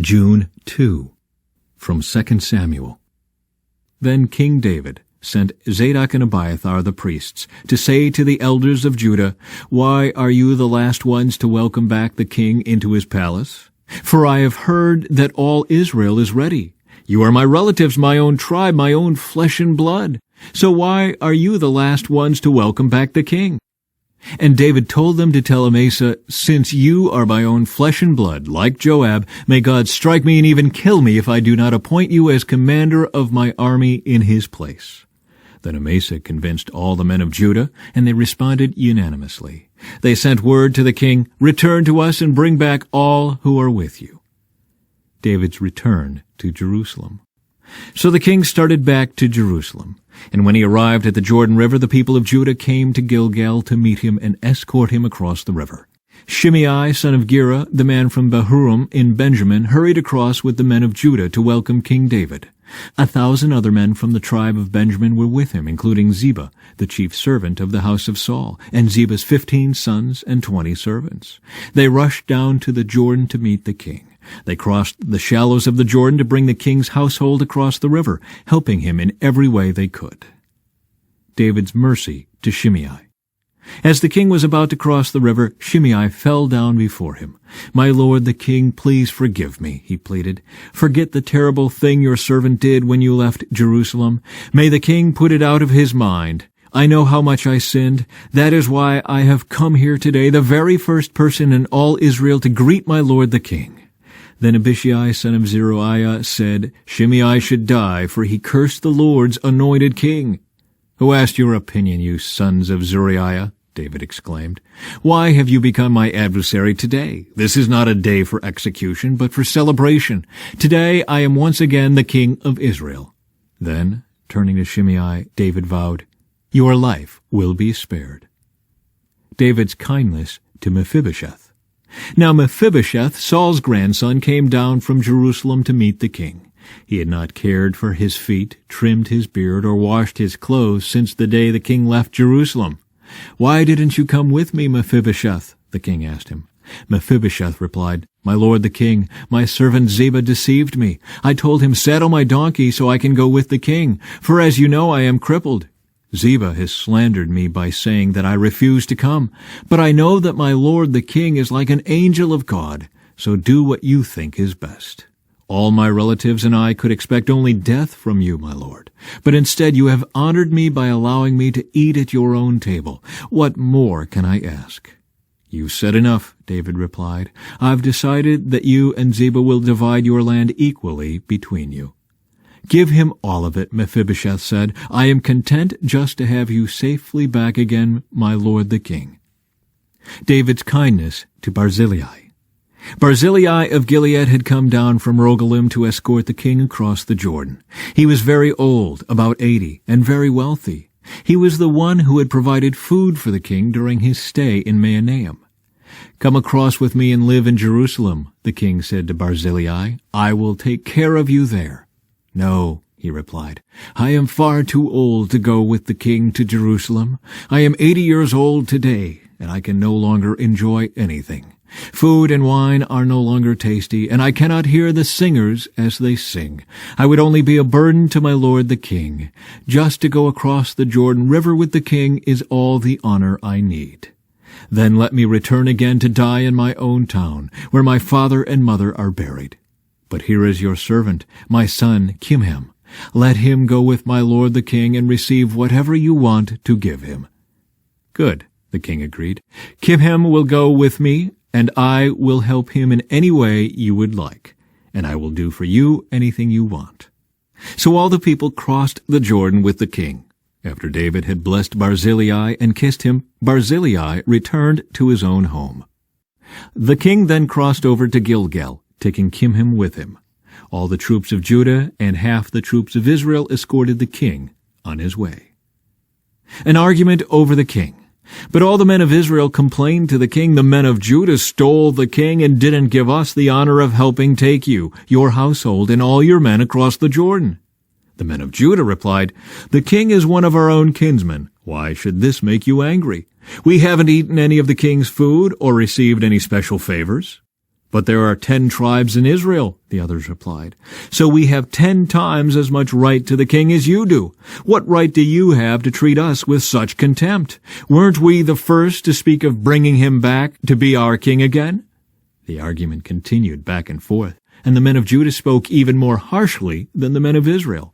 June 2, from 2 Samuel. Then King David sent Zadok and Abiathar the priests to say to the elders of Judah, "Why are you the last ones to welcome back the king into his palace? For I have heard that all Israel is ready. You are my relatives, my own tribe, my own flesh and blood. So why are you the last ones to welcome back the king?" And David told them to tell Amasa, "Since you are my own flesh and blood, like Joab, may God strike me and even kill me if I do not appoint you as commander of my army in his place." Then Amasa convinced all the men of Judah, and they responded unanimously. They sent word to the king, "Return to us and bring back all who are with you." David's return to Jerusalem. So the king started back to Jerusalem. And when he arrived at the Jordan River, the people of Judah came to Gilgal to meet him and escort him across the river. Shimei, son of Gera, the man from Bahurim in Benjamin, hurried across with the men of Judah to welcome King David. 1,000 other men from the tribe of Benjamin were with him, including Ziba, the chief servant of the house of Saul, and Ziba's 15 sons and 20 servants. They rushed down to the Jordan to meet the king. They crossed the shallows of the Jordan to bring the king's household across the river, helping him in every way they could. David's mercy to Shimei. As the king was about to cross the river, Shimei fell down before him. "My lord the king, please forgive me," he pleaded. "Forget the terrible thing your servant did when you left Jerusalem. May the king put it out of his mind. I know how much I sinned. That is why I have come here today, the very first person in all Israel to greet my lord the king." Then Abishai, son of Zeruiah, said, "Shimei should die, for he cursed the Lord's anointed king." "Who asked your opinion, you sons of Zeruiah?" David exclaimed. "Why have you become my adversary today? This is not a day for execution, but for celebration. Today I am once again the king of Israel." Then, turning to Shimei, David vowed, "Your life will be spared." David's kindness to Mephibosheth. Now Mephibosheth, Saul's grandson, came down from Jerusalem to meet the king. He had not cared for his feet, trimmed his beard, or washed his clothes since the day the king left Jerusalem. "Why didn't you come with me, Mephibosheth?" the king asked him. Mephibosheth replied, "My lord the king, my servant Ziba deceived me. I told him, 'Saddle my donkey so I can go with the king, for as you know I am crippled.' Ziba has slandered me by saying that I refuse to come. But I know that my lord the king is like an angel of God, so do what you think is best. All my relatives and I could expect only death from you, my lord. But instead you have honored me by allowing me to eat at your own table. What more can I ask?" "You've said enough," David replied. "I've decided that you and Ziba will divide your land equally between you." "Give him all of it," Mephibosheth said. "I am content just to have you safely back again, my lord the king." David's kindness to Barzillai. Barzillai of Gilead had come down from Rogelim to escort the king across the Jordan. He was very old, about 80, and very wealthy. He was the one who had provided food for the king during his stay in Mahanaim. "Come across with me and live in Jerusalem," the king said to Barzillai. "I will take care of you there." "No," he replied. "I am far too old to go with the king to Jerusalem. I am 80 years old today, and I can no longer enjoy anything. Food and wine are no longer tasty, and I cannot hear the singers as they sing. I would only be a burden to my lord the king. Just to go across the Jordan River with the king is all the honor I need. Then let me return again to die in my own town, where my father and mother are buried. But here is your servant, my son Kimham. Let him go with my lord the king and receive whatever you want to give him." "Good," the king agreed. "Kimham will go with me, and I will help him in any way you would like, and I will do for you anything you want." So all the people crossed the Jordan with the king. After David had blessed Barzillai and kissed him, Barzillai returned to his own home. The king then crossed over to Gilgal, taking Kimham with him. All the troops of Judah and half the troops of Israel escorted the king on his way. An argument over the king. But all the men of Israel complained to the king, "The men of Judah stole the king and didn't give us the honor of helping take you, your household, and all your men across the Jordan." The men of Judah replied, "The king is one of our own kinsmen. Why should this make you angry? We haven't eaten any of the king's food or received any special favors." "But there are 10 tribes in Israel," the others replied. "So we have 10 times as much right to the king as you do. What right do you have to treat us with such contempt? Weren't we the first to speak of bringing him back to be our king again?" The argument continued back and forth, and the men of Judah spoke even more harshly than the men of Israel.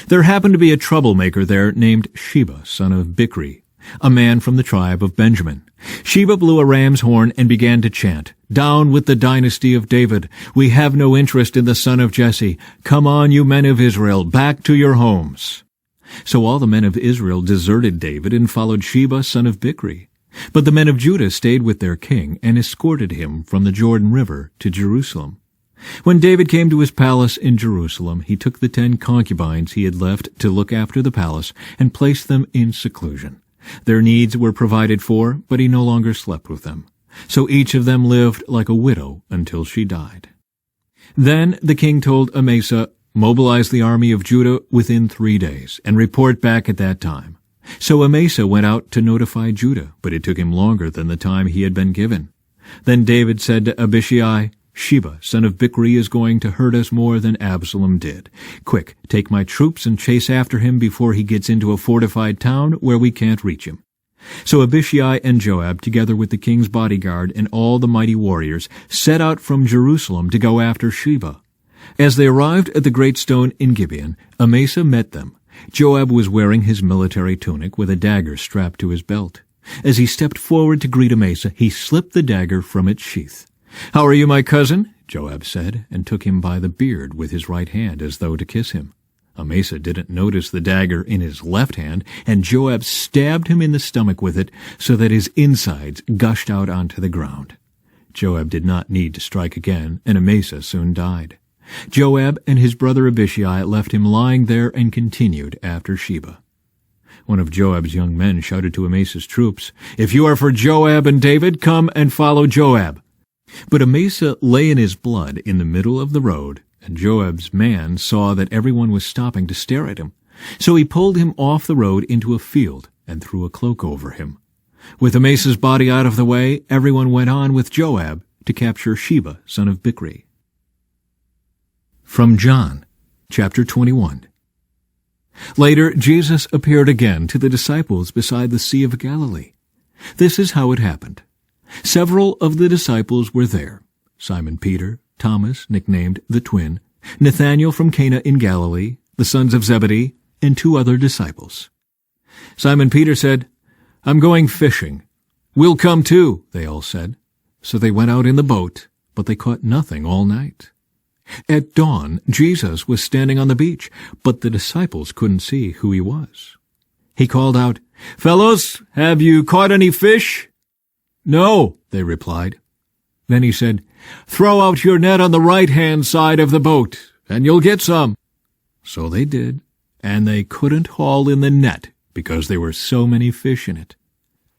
There happened to be a troublemaker there named Sheba, son of Bichri, a man from the tribe of Benjamin. Sheba blew a ram's horn and began to chant, "Down with the dynasty of David! We have no interest in the son of Jesse. Come on, you men of Israel, back to your homes." So all the men of Israel deserted David and followed Sheba, son of Bichri. But the men of Judah stayed with their king and escorted him from the Jordan River to Jerusalem. When David came to his palace in Jerusalem, he took the 10 concubines he had left to look after the palace and placed them in seclusion. Their needs were provided for, but he no longer slept with them. So each of them lived like a widow until she died. Then the king told Amasa, "Mobilize the army of Judah within 3 days, and report back at that time." So Amasa went out to notify Judah, but it took him longer than the time he had been given. Then David said to Abishai, "Sheba, son of Bichri, is going to hurt us more than Absalom did. Quick, take my troops and chase after him before he gets into a fortified town where we can't reach him." So Abishai and Joab, together with the king's bodyguard and all the mighty warriors, set out from Jerusalem to go after Sheba. As they arrived at the great stone in Gibeon, Amasa met them. Joab was wearing his military tunic with a dagger strapped to his belt. As he stepped forward to greet Amasa, he slipped the dagger from its sheath. "How are you, my cousin?" Joab said, and took him by the beard with his right hand as though to kiss him. Amasa didn't notice the dagger in his left hand, and Joab stabbed him in the stomach with it so that his insides gushed out onto the ground. Joab did not need to strike again, and Amasa soon died. Joab and his brother Abishai left him lying there and continued after Sheba. One of Joab's young men shouted to Amasa's troops, "If you are for Joab and David, come and follow Joab." But Amasa lay in his blood in the middle of the road, and Joab's man saw that everyone was stopping to stare at him. So he pulled him off the road into a field and threw a cloak over him. With Amasa's body out of the way, everyone went on with Joab to capture Sheba, son of Bichri. From John, chapter 21. Later, Jesus appeared again to the disciples beside the Sea of Galilee. This is how it happened. Several of the disciples were there: Simon Peter, Thomas, nicknamed the Twin, Nathanael from Cana in Galilee, the sons of Zebedee, and 2 other disciples. Simon Peter said, "I'm going fishing." "We'll come too," they all said. So they went out in the boat, but they caught nothing all night. At dawn, Jesus was standing on the beach, but the disciples couldn't see who he was. He called out, "Fellows, have you caught any fish?" "No," they replied. Then he said, "Throw out your net on the right-hand side of the boat, and you'll get some." So they did, and they couldn't haul in the net because there were so many fish in it.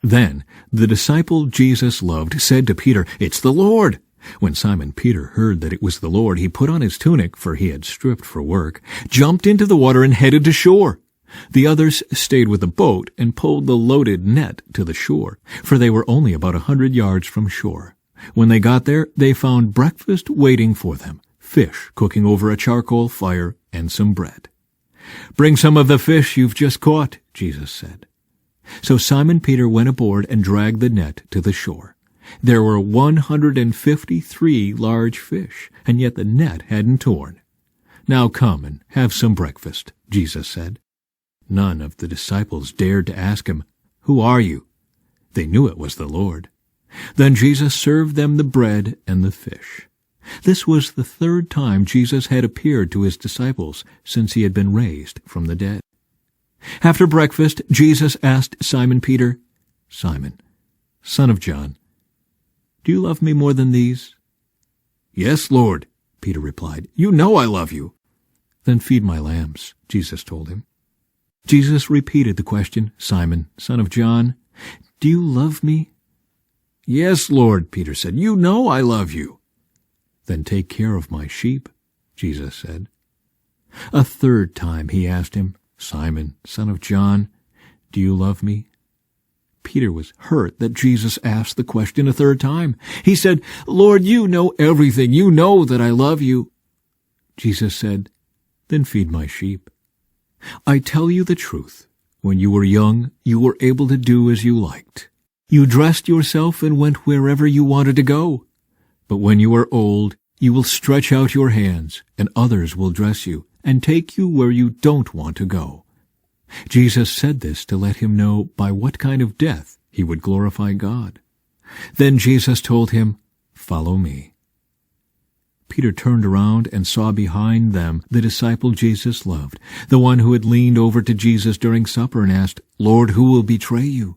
Then the disciple Jesus loved said to Peter, "It's the Lord." When Simon Peter heard that it was the Lord, he put on his tunic, for he had stripped for work, jumped into the water, and headed to shore. The others stayed with the boat and pulled the loaded net to the shore, for they were only about 100 yards from shore. When they got there, they found breakfast waiting for them, fish cooking over a charcoal fire, and some bread. "Bring some of the fish you've just caught," Jesus said. So Simon Peter went aboard and dragged the net to the shore. There were 153 large fish, and yet the net hadn't torn. "Now come and have some breakfast," Jesus said. None of the disciples dared to ask him, "Who are you?" They knew it was the Lord. Then Jesus served them the bread and the fish. This was the 3rd time Jesus had appeared to his disciples since he had been raised from the dead. After breakfast, Jesus asked Simon Peter, "Simon, son of John, do you love me more than these?" "Yes, Lord," Peter replied. "You know I love you." "Then feed my lambs," Jesus told him. Jesus repeated the question, "Simon, son of John, do you love me?" "Yes, Lord," Peter said. "You know I love you." "Then take care of my sheep," Jesus said. A 3rd time he asked him, "Simon, son of John, do you love me?" Peter was hurt that Jesus asked the question a third time. He said, "Lord, you know everything. You know that I love you." Jesus said, "Then feed my sheep. I tell you the truth. When you were young, you were able to do as you liked. You dressed yourself and went wherever you wanted to go. But when you are old, you will stretch out your hands, and others will dress you and take you where you don't want to go." Jesus said this to let him know by what kind of death he would glorify God. Then Jesus told him, "Follow me." Peter turned around and saw behind them the disciple Jesus loved, the one who had leaned over to Jesus during supper and asked, "Lord, who will betray you?"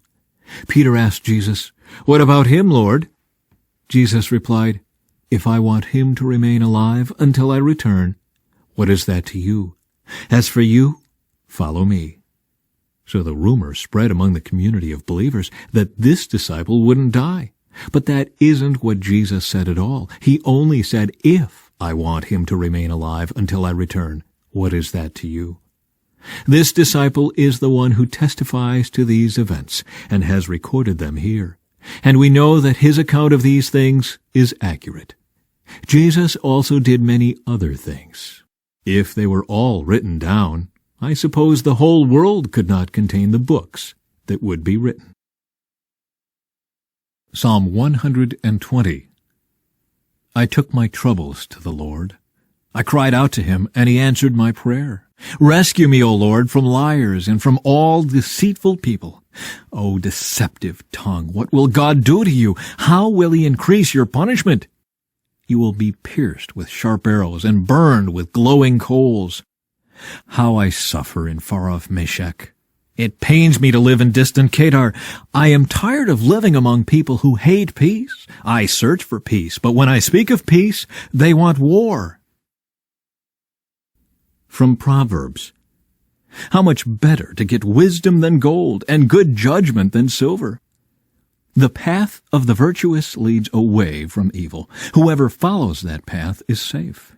Peter asked Jesus, "What about him, Lord?" Jesus replied, "If I want him to remain alive until I return, what is that to you? As for you, follow me." So the rumor spread among the community of believers that this disciple wouldn't die. But that isn't what Jesus said at all. He only said, "If I want him to remain alive until I return, what is that to you?" This disciple is the one who testifies to these events and has recorded them here. And we know that his account of these things is accurate. Jesus also did many other things. If they were all written down, I suppose the whole world could not contain the books that would be written. Psalm 120. I took my troubles to the Lord. I cried out to him, and he answered my prayer. Rescue me, O Lord, from liars and from all deceitful people. O deceptive tongue, what will God do to you? How will he increase your punishment? You will be pierced with sharp arrows and burned with glowing coals. How I suffer in far-off Meshech. It pains me to live in distant Kedar. I am tired of living among people who hate peace. I search for peace, but when I speak of peace, they want war. From Proverbs. How much better to get wisdom than gold, and good judgment than silver. The path of the virtuous leads away from evil. Whoever follows that path is safe.